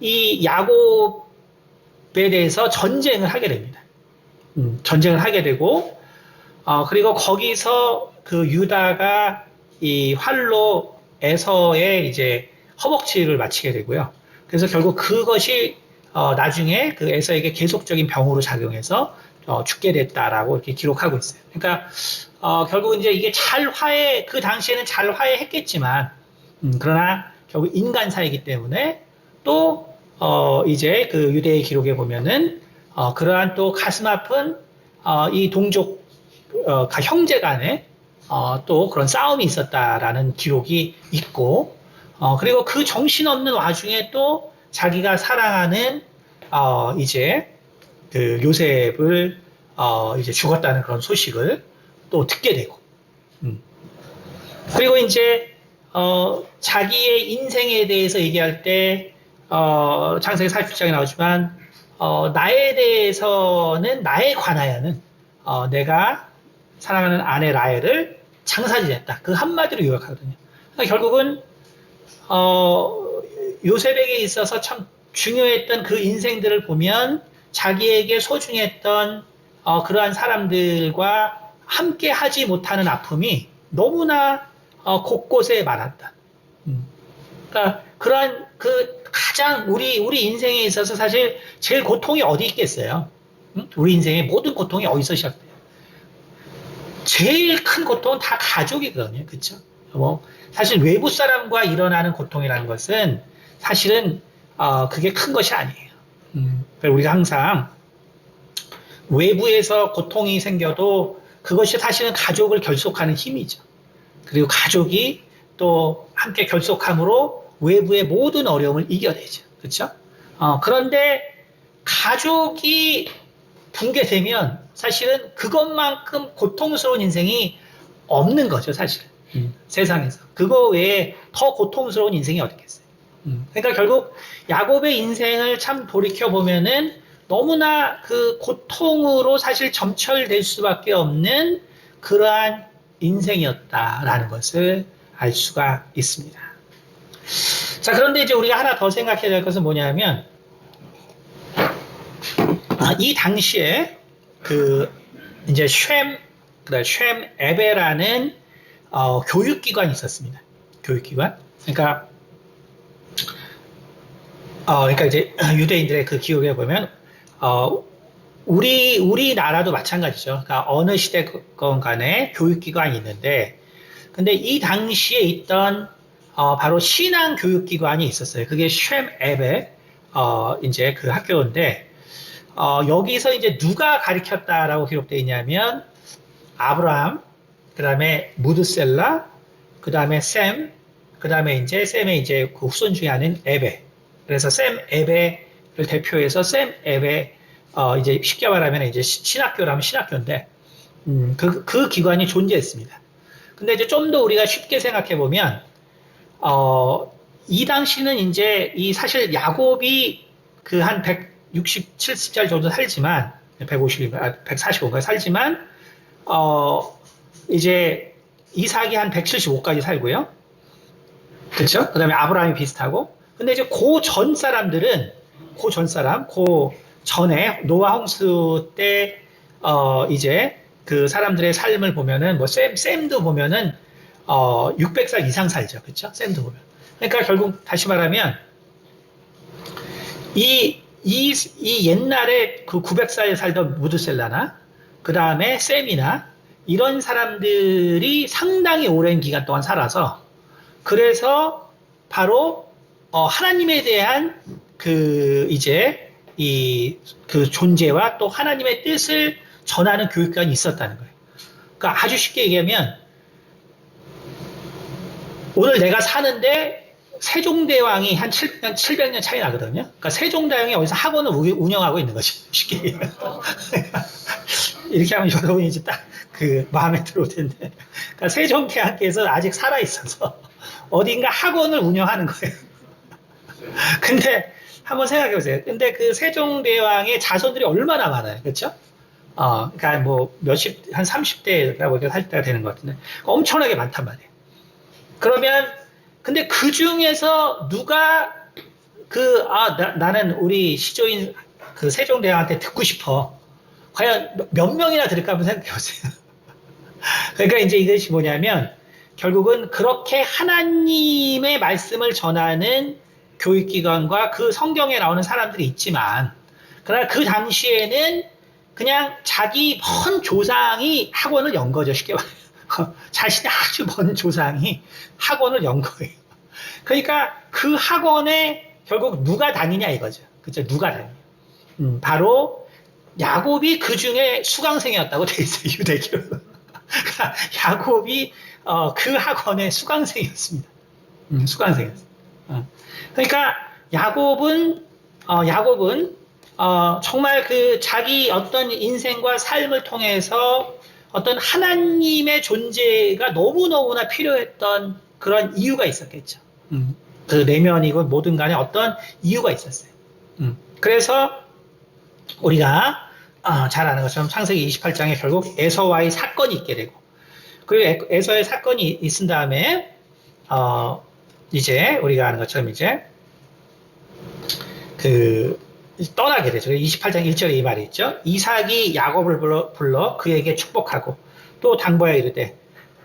이 야곱에 대해서 전쟁을 하게 됩니다. 전쟁을 하게 되고 그리고 거기서 그 유다가 이 활로 에서의 이제 허벅지를 맞추게 되고요. 그래서 결국 그것이 나중에 그 에서에게 계속적인 병으로 작용해서 죽게 됐다라고 이렇게 기록하고 있어요. 그러니까 결국 이제 이게 그 당시에는 잘 화해했겠지만 그러나 결국 인간사이기 때문에 또 이제 그 유대의 기록에 보면은 그러한 또 가슴 아픈 이 동족 형제 간에 또 그런 싸움이 있었다라는 기록이 있고 그리고 그 정신없는 와중에 또 자기가 사랑하는 이제 그 요셉을 이제 죽었다는 그런 소식을 또 듣게 되고 그리고 이제 자기의 인생에 대해서 얘기할 때 창세기 40장에 나오지만 나에 대해서는 나에 관하여는 내가 사랑하는 아내 라헬을 장사지냈다. 그 한마디로 요약하거든요. 그러니까 결국은 요셉에게 있어서 참 중요했던 그 인생들을 보면 자기에게 소중했던 그러한 사람들과 함께 하지 못하는 아픔이 너무나 곳곳에 많았다. 그러니까 그러한 그 가장 우리 인생에 있어서 사실 제일 고통이 어디 있겠어요? 우리 인생의 모든 고통이 어디서 시작돼요? 제일 큰 고통은 다 가족이거든요. 그렇죠? 뭐 사실 외부 사람과 일어나는 고통이라는 것은 사실은 그게 큰 것이 아니에요. 우리가 항상 외부에서 고통이 생겨도 그것이 사실은 가족을 결속하는 힘이죠. 그리고 가족이 또 함께 결속함으로 외부의 모든 어려움을 이겨내죠. 그렇죠? 그런데 가족이 붕괴되면 사실은 그것만큼 고통스러운 인생이 없는 거죠, 사실. 세상에서. 그거 외에 더 고통스러운 인생이 어디 있겠어요. 그러니까 결국 야곱의 인생을 참 돌이켜 보면은 너무나 그 고통으로 사실 점철될 수밖에 없는 그러한 인생이었다라는 것을 알 수가 있습니다. 자, 그런데 이제 우리가 하나 더 생각해야 될 것은 뭐냐면, 이 당시에 이제 쉔 에베라는 교육기관이 있었습니다. 교육기관. 그러니까 이제 유대인들의 그 기록에 보면, 우리나라도 마찬가지죠. 그러니까 어느 시대건 간에 교육기관이 있는데, 근데 이 당시에 있던 바로 신앙 교육기관이 있었어요. 그게 쉔 에베 이제 그 학교인데, 여기서 이제 누가 가르쳤다라고 기록되어 있냐면 아브라함, 그 다음에 무드셀라, 그 다음에 셈, 그 다음에 이제 셈의 이제 그 후손 중에 하나는 에베. 그래서 셈 에베를 대표해서 셈 에베 이제 쉽게 말하면 이제 신학교라면 신학교인데 그 기관이 존재했습니다. 근데 이제 좀 더 우리가 쉽게 생각해 보면 이 당시는 이제 이 사실 야곱이 그 한 160, 70살 정도 살지만 145가 살지만 이제 이삭이 한 175까지 살고요. 그렇죠? 그다음에 아브라함이 비슷하고. 근데 이제 그 전 사람들은 그 전에 노아 홍수 때 이제 그 사람들의 삶을 보면은 뭐 셈도 보면은 600살 이상 살죠. 그렇죠? 셈도 보면. 그러니까 결국 다시 말하면 이 옛날에 그 900살에 살던 무드셀라나 그 다음에 셈이나 이런 사람들이 상당히 오랜 기간 동안 살아서 그래서 바로 하나님에 대한 그 이제 그 존재와 또 하나님의 뜻을 전하는 교육관이 있었다는 거예요. 그러니까 아주 쉽게 얘기하면 오늘 내가 사는데 세종대왕이 한 700년 차이 나거든요. 그러니까 세종대왕이 어디서 학원을 운영하고 있는 거죠. 쉽게 얘기하면. 이렇게 하면 여러분이 이제 딱 그 마음에 들어올 텐데. 그러니까 세종대왕께서 아직 살아있어서 어딘가 학원을 운영하는 거예요. 근데 한번 생각해 보세요. 근데 그 세종대왕의 자손들이 얼마나 많아요. 그렇죠? 그러니까 뭐 한 30대라고 할 때가 되는 것 같은데 엄청나게 많단 말이에요. 그러면 근데 그 중에서 누가 나는 우리 시조인 그 세종대왕한테 듣고 싶어. 과연 몇 명이나 들을까 한번 생각해 보세요. 그러니까 이제 이것이 뭐냐면 결국은 그렇게 하나님의 말씀을 전하는 교육기관과 그 성경에 나오는 사람들이 있지만 그러나 그 당시에는 그냥 자기 먼 조상이 학원을 연 거죠. 쉽게 말해요. 자신의 아주 먼 조상이 학원을 연 거예요. 그러니까 그 학원에 결국 누가 다니냐 이거죠. 그죠? 누가 다니냐. 바로 야곱이 그 중에 수강생이었다고 돼 있어요. 유대교는. 야곱이 그 학원의 수강생이었습니다. 수강생이었어요. 그러니까 야곱은 정말 그 자기 어떤 인생과 삶을 통해서 어떤 하나님의 존재가 너무너무나 필요했던 그런 이유가 있었겠죠. 그 내면이고 뭐든 간에 어떤 이유가 있었어요. 그래서 우리가 잘 아는 것처럼 창세기 28장에 결국 에서와의 사건이 있게 되고 그리고 에서의 사건이 있은 다음에 이제 우리가 아는 것처럼 이제 떠나게 되죠. 28장 1절에 이 말이 있죠. 이삭이 야곱을 불러 그에게 축복하고 또 당부하여 이르되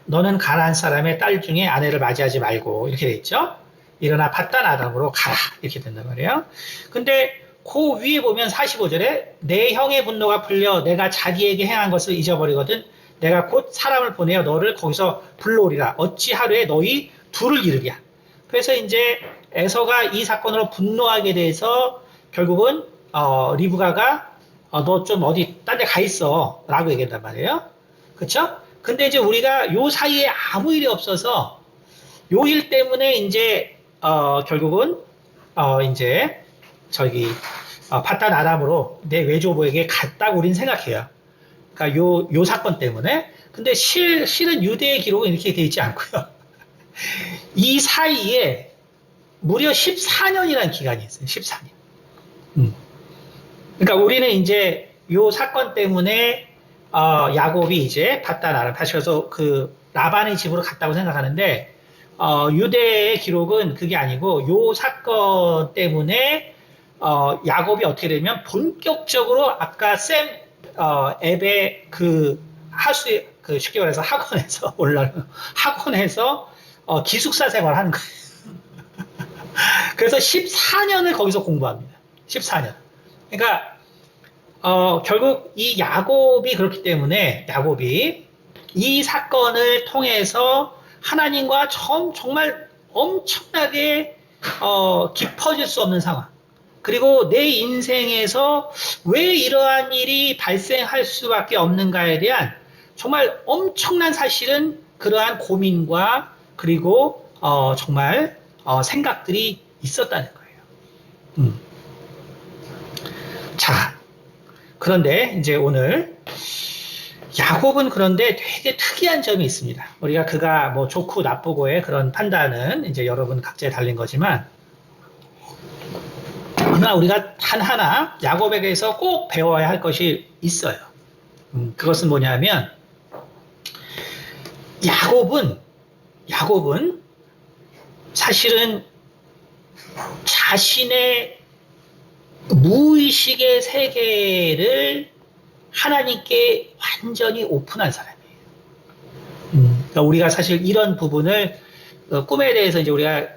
너는 가나안 사람의 딸 중에 아내를 맞이하지 말고 이렇게 돼 있죠. 일어나 밧단 아람으로 가라 이렇게 된단 말이에요. 근데 그 위에 보면 45절에 내 형의 분노가 풀려 내가 자기에게 행한 것을 잊어버리거든 내가 곧 사람을 보내어 너를 거기서 불러오리라 어찌 하루에 너희 둘을 이르랴. 그래서 이제 에서가 이 사건으로 분노하게 돼서 결국은 리브가가 너 좀 어디 딴 데 가 있어 라고 얘기한단 말이에요. 그쵸? 근데 이제 우리가 요 사이에 아무 일이 없어서 요 일 때문에 이제 결국은 이제 바단 아람으로 내 외조부에게 갔다고 우리는 생각해요. 그러니까 요 사건 때문에. 근데 실은 유대의 기록은 이렇게 되어 있지 않고요. 이 사이에 무려 14년이라는 기간이 있어요. 14년. 그러니까 우리는 이제 요 사건 때문에 야곱이 이제 바단 아람 다시 가서 그 라반의 집으로 갔다고 생각하는데 유대의 기록은 그게 아니고 요 사건 때문에 야곱이 어떻게 되면 본격적으로 아까 앱의 그 쉽게 말해서 학원에서 기숙사 생활을 하는 거예요. 그래서 14년을 거기서 공부합니다. 14년. 그러니까 결국 이 야곱이 그렇기 때문에 야곱이 이 사건을 통해서 하나님과 정말 엄청나게 깊어질 수 없는 상황. 그리고 내 인생에서 왜 이러한 일이 발생할 수밖에 없는가에 대한 정말 엄청난 사실은 그러한 고민과 그리고 정말 생각들이 있었다는 거예요. 자, 그런데 이제 오늘 야곱은 그런데 되게 특이한 점이 있습니다. 우리가 그가 뭐 좋고 나쁘고의 그런 판단은 이제 여러분 각자에 달린 거지만 그러나 우리가 하나 야곱에게서 꼭 배워야 할 것이 있어요. 그것은 뭐냐면 야곱은 사실은 자신의 무의식의 세계를 하나님께 완전히 오픈한 사람이에요. 그러니까 우리가 사실 이런 부분을 꿈에 대해서 이제 우리가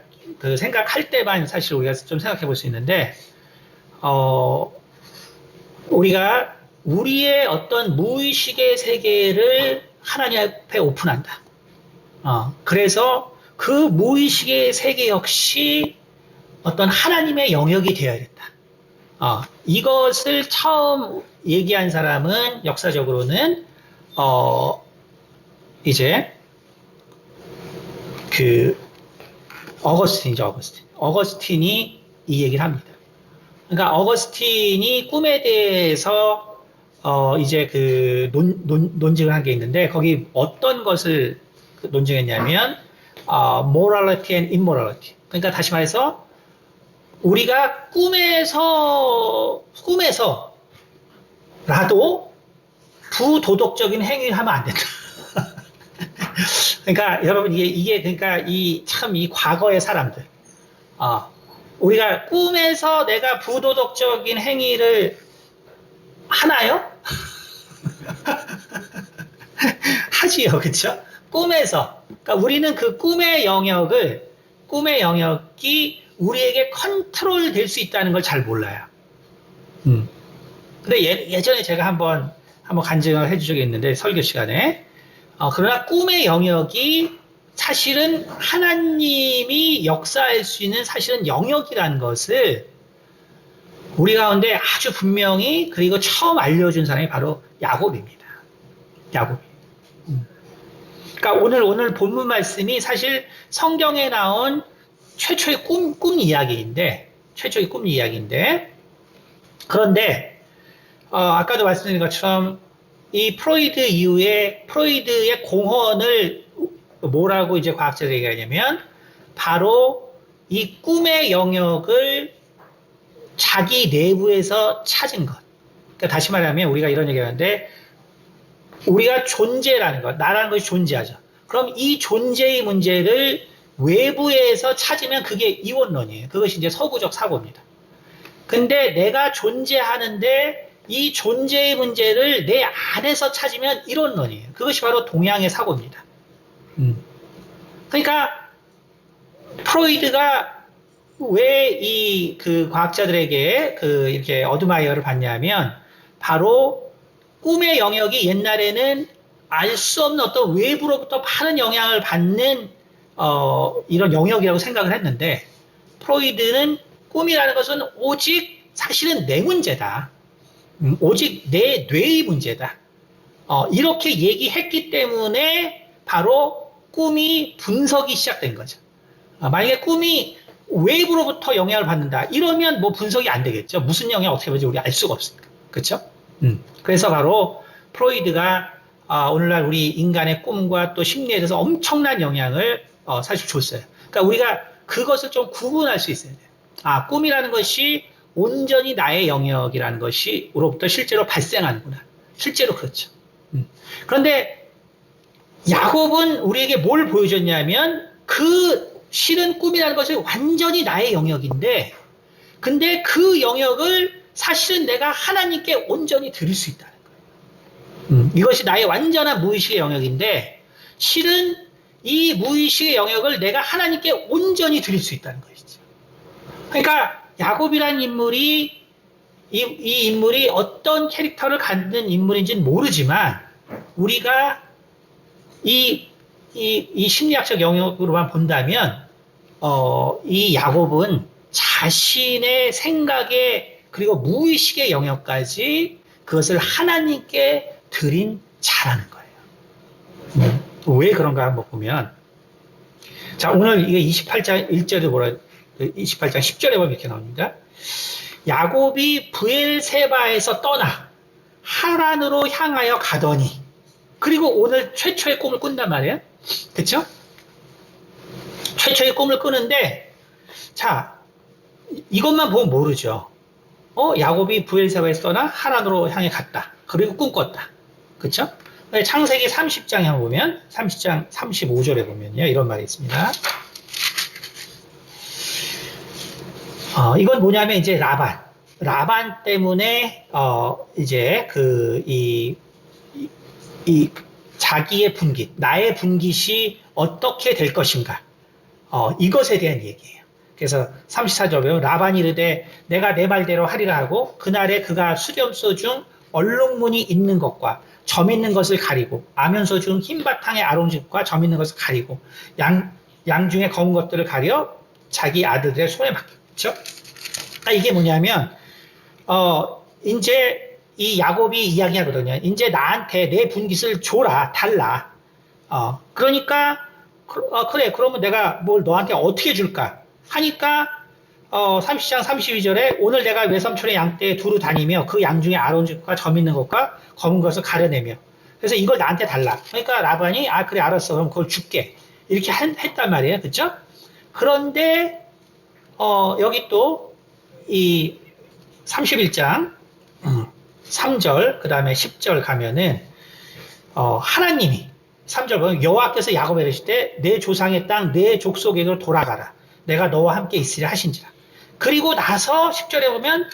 생각할 때만 사실 우리가 좀 생각해 볼 수 있는데, 우리가 우리의 어떤 무의식의 세계를 하나님 앞에 오픈한다. 그래서 그 무의식의 세계 역시 어떤 하나님의 영역이 되어야겠다. 이것을 처음 얘기한 사람은 역사적으로는 이제 어거스틴이죠. 어거스틴이 이 얘기를 합니다. 그러니까 어거스틴이 꿈에 대해서 이제 논증을 한 게 있는데 거기 어떤 것을 논증했냐면 morality and immorality. 그러니까 다시 말해서 우리가 꿈에서라도 부도덕적인 행위를 하면 안 된다. 그러니까 여러분 이게 그러니까 이 과거의 사람들, 우리가 꿈에서 내가 부도덕적인 행위를 하나요? 하지요, 그렇죠? 꿈에서. 그러니까 우리는 그 꿈의 영역이 우리에게 컨트롤 될 수 있다는 걸 잘 몰라요. 근데 예전에 제가 한번 간증을 해주셨는데 설교 시간에 그러나 꿈의 영역이 사실은 하나님이 역사할 수 있는 사실은 영역이라는 것을 우리 가운데 아주 분명히 그리고 처음 알려준 사람이 바로 야곱입니다. 야곱이. 그러니까 오늘 본문 말씀이 사실 성경에 나온 최초의 꿈 이야기인데 그런데 아까도 말씀드린 것처럼 이 프로이드 이후에 프로이드의 공헌을 뭐라고 이제 과학자들이 얘기하냐면 바로 이 꿈의 영역을 자기 내부에서 찾은 것. 그러니까 다시 말하면 우리가 이런 얘기하는데 우리가 존재라는 것, 나라는 것이 존재하죠. 그럼 이 존재의 문제를 외부에서 찾으면 그게 이원론이에요. 그것이 이제 서구적 사고입니다. 근데 내가 존재하는데 이 존재의 문제를 내 안에서 찾으면 이론론이에요. 그것이 바로 동양의 사고입니다. 그러니까 프로이드가 왜 이 과학자들에게 이렇게 어드마이어를 받냐면 바로 꿈의 영역이 옛날에는 알 수 없는 어떤 외부로부터 많은 영향을 받는 이런 영역이라고 생각을 했는데 프로이드는 꿈이라는 것은 오직 사실은 내 문제다. 오직 내 뇌의 문제다. 이렇게 얘기했기 때문에 바로 꿈이 분석이 시작된 거죠. 만약에 꿈이 외부로부터 영향을 받는다. 이러면 뭐 분석이 안 되겠죠. 무슨 영향 어떻게 받는지 우리 알 수가 없으니까. 그렇죠? 그래서 바로 프로이드가 오늘날 우리 인간의 꿈과 또 심리에 대해서 엄청난 영향을 사실 줬어요. 그러니까 우리가 그것을 좀 구분할 수 있어야 돼요. 꿈이라는 것이 온전히 나의 영역이라는 것이로부터 실제로 발생하는구나. 실제로 그렇죠. 그런데 야곱은 우리에게 뭘 보여줬냐면 그 실은 꿈이라는 것이 완전히 나의 영역인데 근데 그 영역을 사실은 내가 하나님께 온전히 드릴 수 있다는 거예요. 이것이 나의 완전한 무의식의 영역인데 실은 이 무의식의 영역을 내가 하나님께 온전히 드릴 수 있다는 것이죠. 그러니까 야곱이라는 인물이 이 인물이 어떤 캐릭터를 갖는 인물인지는 모르지만 우리가 이 심리학적 영역으로만 본다면 이 야곱은 자신의 생각에 그리고 무의식의 영역까지 그것을 하나님께 드린 자라는 거예요. 왜 그런가 한번 보면 자 오늘 이게 28장 1절에 28장 10절에 보면 이렇게 나옵니다. 야곱이 브엘세바에서 떠나 하란으로 향하여 가더니 그리고 오늘 최초의 꿈을 꾼단 말이에요. 그렇죠? 최초의 꿈을 꾸는데 자 이것만 보면 모르죠. 야곱이 브엘세바에서 떠나 하란으로 향해 갔다. 그리고 꿈꿨다. 그렇죠? 창세기 30장에 보면 30장 35절에 보면요. 이런 말이 있습니다. 이건 뭐냐면 이제 라반 때문에 이제 자기의 분깃, 나의 분깃이 어떻게 될 것인가? 이것에 대한 얘기예요. 그래서 34절 보면 라반이 이르되 내가 내 말대로 하리라 하고 그날에 그가 수렴소 중 얼룩무늬 있는 것과 점 있는 것을 가리고 아면소 중 흰 바탕의 아롱즙과 점 있는 것을 가리고 양 중에 검은 것들을 가려 자기 아들들의 손에 맡겼죠. 이게 뭐냐면 이제 이 야곱이 이야기하거든요. 이제 나한테 내 분깃을 줘라, 달라. 그러니까 그래 그러면 내가 뭘 너한테 어떻게 줄까 하니까 30장 32절에 오늘 내가 외삼촌의 양떼에 두루 다니며 그 양 중에 아론즙과 점 있는 것과 검은 것을 가려내며 그래서 이걸 나한테 달라. 그러니까 라반이 그래 알았어 그럼 그걸 줄게 이렇게 했단 말이에요. 그렇죠? 그런데 여기 또 이 31장 3절 그 다음에 10절 가면은 하나님이 3절 보면 여호와께서 야곱에게 이르실 때 내 조상의 땅 내 족속에게로 돌아가라 내가 너와 함께 있으리라 하신지라. 그리고 나서 10절에 보면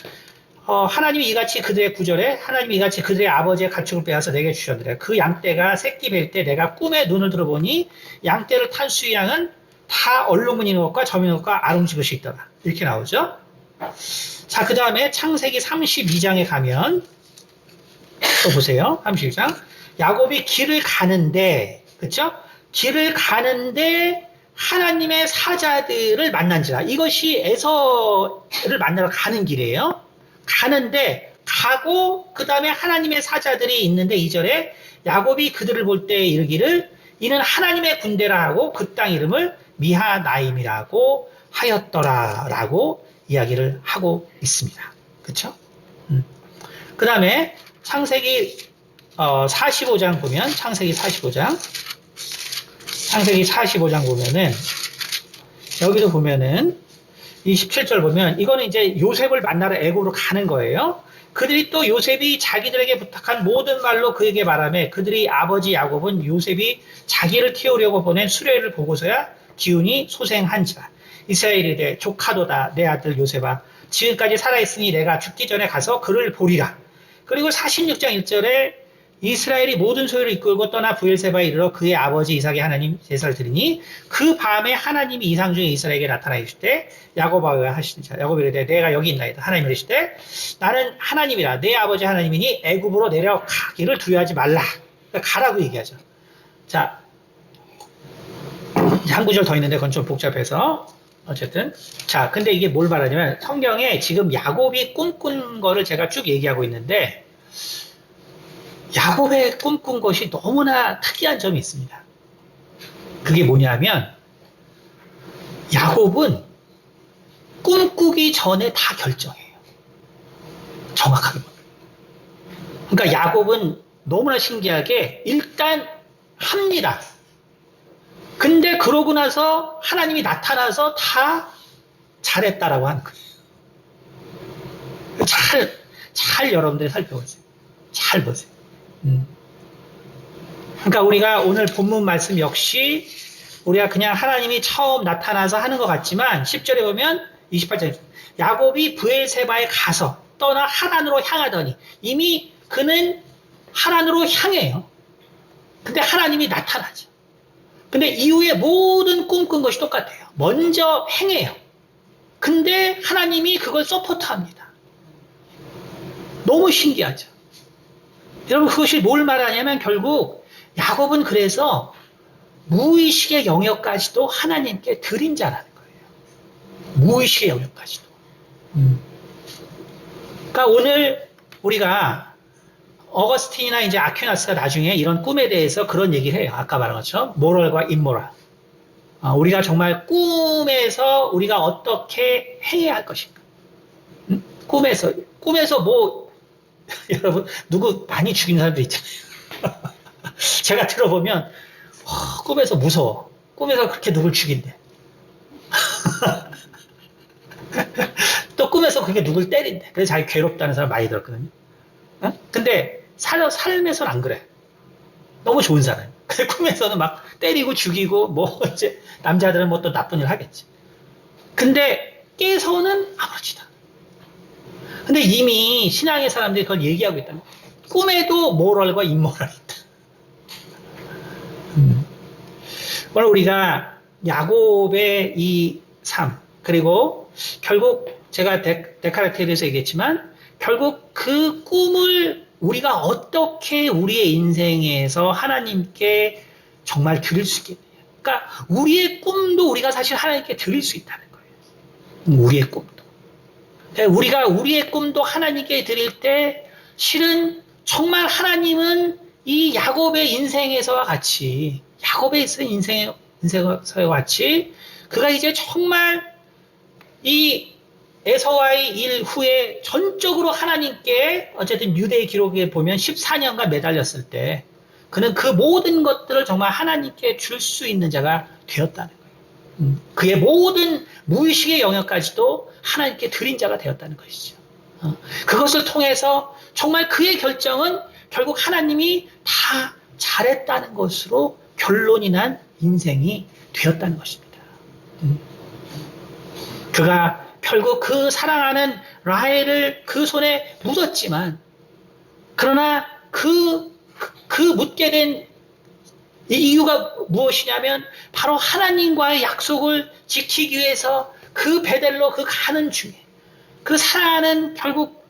하나님이 이같이 그들의 9절에 하나님이 이같이 그들의 아버지의 가축을 빼앗아 내게 주셨느라 그 양떼가 새끼 뵐 때 내가 꿈에 눈을 들어보니 양떼를 탄 수양은 다 얼룩무늬 있는 것과 점 있는 것과 아롱지 것이 있더라. 이렇게 나오죠. 자, 그 다음에 창세기 32장에 가면 또 보세요. 32장 야곱이 길을 가는데 그렇죠? 길을 가는데 하나님의 사자들을 만난지라. 이것이 에서를 만나러 가는 길이에요. 가는데 가고 그 다음에 하나님의 사자들이 있는데 2절에 야곱이 그들을 볼 때 이르기를 이는 하나님의 군대라 하고 그 땅 이름을 미하나임이라고 하였더라 라고 이야기를 하고 있습니다. 그렇죠? 그 다음에 창세기 45장 보면 창세기 45장 보면은 여기도 보면은 이 17절 보면 이거는 이제 요셉을 만나러 애굽으로 가는 거예요. 그들이 또 요셉이 자기들에게 부탁한 모든 말로 그에게 말하며 그들이 아버지 야곱은 요셉이 자기를 키우려고 보낸 수레를 보고서야 기운이 소생한지라. 이스라엘이 내 조카도다 내 아들 요셉아 지금까지 살아있으니 내가 죽기 전에 가서 그를 보리라. 그리고 46장 1절에 이스라엘이 모든 소유를 이끌고 떠나 브엘세바에 이르러 그의 아버지 이삭의 하나님 제사를 드리니 그 밤에 하나님이 이상 중에 이스라엘에게 나타나 계실 때 야곱아 하시니라. 야곱이 이르되 내가 여기 있나이다. 하나님이 이르실 때 나는 하나님이라 내 아버지 하나님이니 애굽으로 내려가기를 두려워하지 말라. 그러니까 가라고 얘기하죠. 자, 한 구절 더 있는데 그건 좀 복잡해서 어쨌든 자 근데 이게 뭘 말하냐면 성경에 지금 야곱이 꿈꾼 거를 제가 쭉 얘기하고 있는데 야곱의 꿈꾼 것이 너무나 특이한 점이 있습니다. 그게 뭐냐면 야곱은 꿈꾸기 전에 다 결정해요. 정확하게. 그러니까 야곱은 너무나 신기하게 일단 합니다. 근데 그러고 나서 하나님이 나타나서 다 잘했다라고 하는 거예요. 잘 여러분들이 살펴보세요. 잘 보세요. 그러니까 우리가 오늘 본문 말씀 역시 우리가 그냥 하나님이 처음 나타나서 하는 것 같지만 10절에 보면 28절에 야곱이 브엘세바에 가서 떠나 하란으로 향하더니 이미 그는 하란으로 향해요. 근데 하나님이 나타나죠. 근데 이후에 모든 꿈꾼 것이 똑같아요. 먼저 행해요. 근데 하나님이 그걸 서포트합니다. 너무 신기하죠. 여러분 그것이 뭘 말하냐면 결국 야곱은 그래서 무의식의 영역까지도 하나님께 드린 자라는 거예요. 무의식의 영역까지도. 그러니까 오늘 우리가 어거스틴이나 이제 아퀴나스가 나중에 이런 꿈에 대해서 그런 얘기를 해요. 아까 말한 것처럼 모럴과 인모럴. 우리가 정말 꿈에서 우리가 어떻게 해야 할 것인가. 꿈에서 뭐 여러분 누구 많이 죽인 사람들 있잖아요. 제가 들어보면 꿈에서 무서워. 꿈에서 그렇게 누굴 죽인대. 또 꿈에서 그게 누굴 때린대. 그래서 자기 괴롭다는 사람 많이 들었거든요. 근데 삶에서는 안 그래. 너무 좋은 사람. 근데 꿈에서는 막 때리고 죽이고 뭐 이제 남자들은 뭐 또 나쁜 일 하겠지. 근데 깨서는 아무렇지도 않아. 근데 이미 신앙의 사람들이 그걸 얘기하고 있다는 거예요. 꿈에도 모럴과 인모럴이 있다. 오늘 우리가 야곱의 이 삶, 그리고 결국 제가 데카르트에 대해서 얘기했지만 결국 그 꿈을 우리가 어떻게 우리의 인생에서 하나님께 정말 드릴 수 있겠느냐. 그러니까 우리의 꿈도 우리가 사실 하나님께 드릴 수 있다는 거예요. 우리의 꿈도. 우리가 우리의 꿈도 하나님께 드릴 때 실은 정말 하나님은 이 야곱의 인생에서와 같이 야곱의 인생에서와 같이 그가 이제 정말 이 에서와의 일 후에 전적으로 하나님께 어쨌든 유대의 기록에 보면 14년간 매달렸을 때 그는 그 모든 것들을 정말 하나님께 줄 수 있는 자가 되었다는 거예요. 그의 모든 무의식의 영역까지도 하나님께 드린 자가 되었다는 것이죠. 그것을 통해서 정말 그의 결정은 결국 하나님이 다 잘했다는 것으로 결론이 난 인생이 되었다는 것입니다. 그가 결국 그 사랑하는 라헬을 그 손에 묻었지만 그러나 그 묻게 된 이유가 무엇이냐면 바로 하나님과의 약속을 지키기 위해서 그 베델로 그 가는 중에 그 사랑하는 결국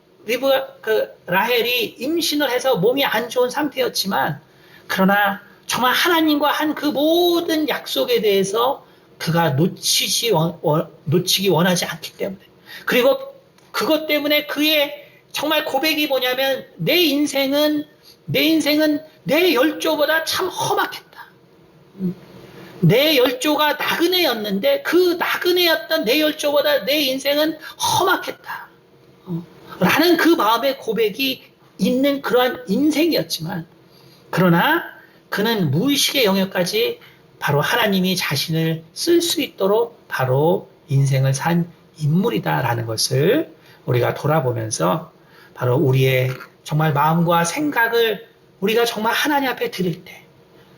라헬이 임신을 해서 몸이 안 좋은 상태였지만 그러나 정말 하나님과 한 그 모든 약속에 대해서 그가 놓치기 원하지 않기 때문에 그리고 그것 때문에 그의 정말 고백이 뭐냐면 내 인생은 내 열조보다 참 험악했다. 내 열조가 나그네였는데 그 나그네였던 내 열조보다 내 인생은 험악했다. 라는 그 마음의 고백이 있는 그러한 인생이었지만 그러나 그는 무의식의 영역까지 바로 하나님이 자신을 쓸 수 있도록 바로 인생을 산 인물이다라는 것을 우리가 돌아보면서 바로 우리의 정말 마음과 생각을 우리가 정말 하나님 앞에 드릴 때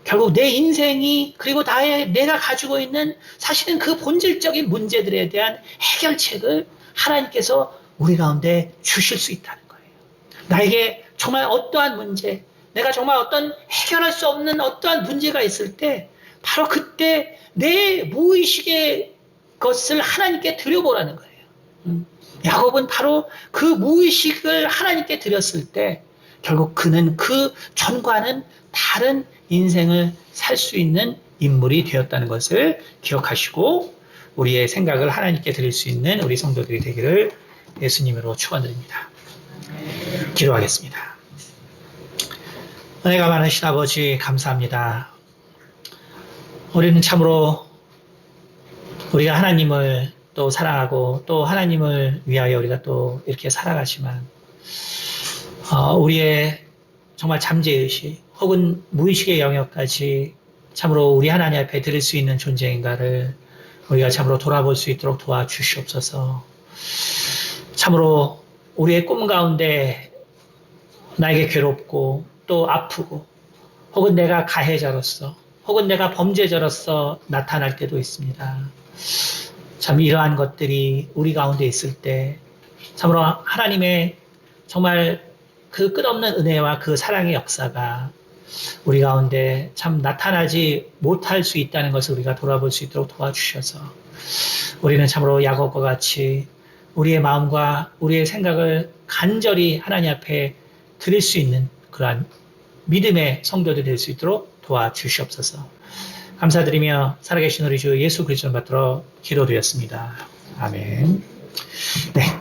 결국 내 인생이 그리고 내가 가지고 있는 사실은 그 본질적인 문제들에 대한 해결책을 하나님께서 우리 가운데 주실 수 있다는 거예요. 나에게 정말 어떠한 문제, 내가 정말 어떤 해결할 수 없는 어떠한 문제가 있을 때 바로 그때 내 무의식의 것을 하나님께 드려보라는 거예요. 야곱은 바로 그 무의식을 하나님께 드렸을 때 결국 그는 그 전과는 다른 인생을 살 수 있는 인물이 되었다는 것을 기억하시고 우리의 생각을 하나님께 드릴 수 있는 우리 성도들이 되기를 예수님으로 축원드립니다. 기도하겠습니다. 은혜가 많으신 아버지 감사합니다. 우리는 참으로 우리가 하나님을 또 사랑하고 또 하나님을 위하여 우리가 또 이렇게 살아가지만 우리의 정말 잠재의식 혹은 무의식의 영역까지 참으로 우리 하나님 앞에 드릴 수 있는 존재인가를 우리가 참으로 돌아볼 수 있도록 도와주시옵소서. 참으로 우리의 꿈 가운데 나에게 괴롭고 또 아프고 혹은 내가 가해자로서 혹은 내가 범죄자로서 나타날 때도 있습니다. 참 이러한 것들이 우리 가운데 있을 때 참으로 하나님의 정말 그 끝없는 은혜와 그 사랑의 역사가 우리 가운데 참 나타나지 못할 수 있다는 것을 우리가 돌아볼 수 있도록 도와주셔서 우리는 참으로 야곱과 같이 우리의 마음과 우리의 생각을 간절히 하나님 앞에 드릴 수 있는 그러한 믿음의 성도들이 될 수 있도록 도와주시옵소서. 감사드리며 살아계신 우리 주 예수 그리스도를 받들어 기도드렸습니다. 아멘. 네.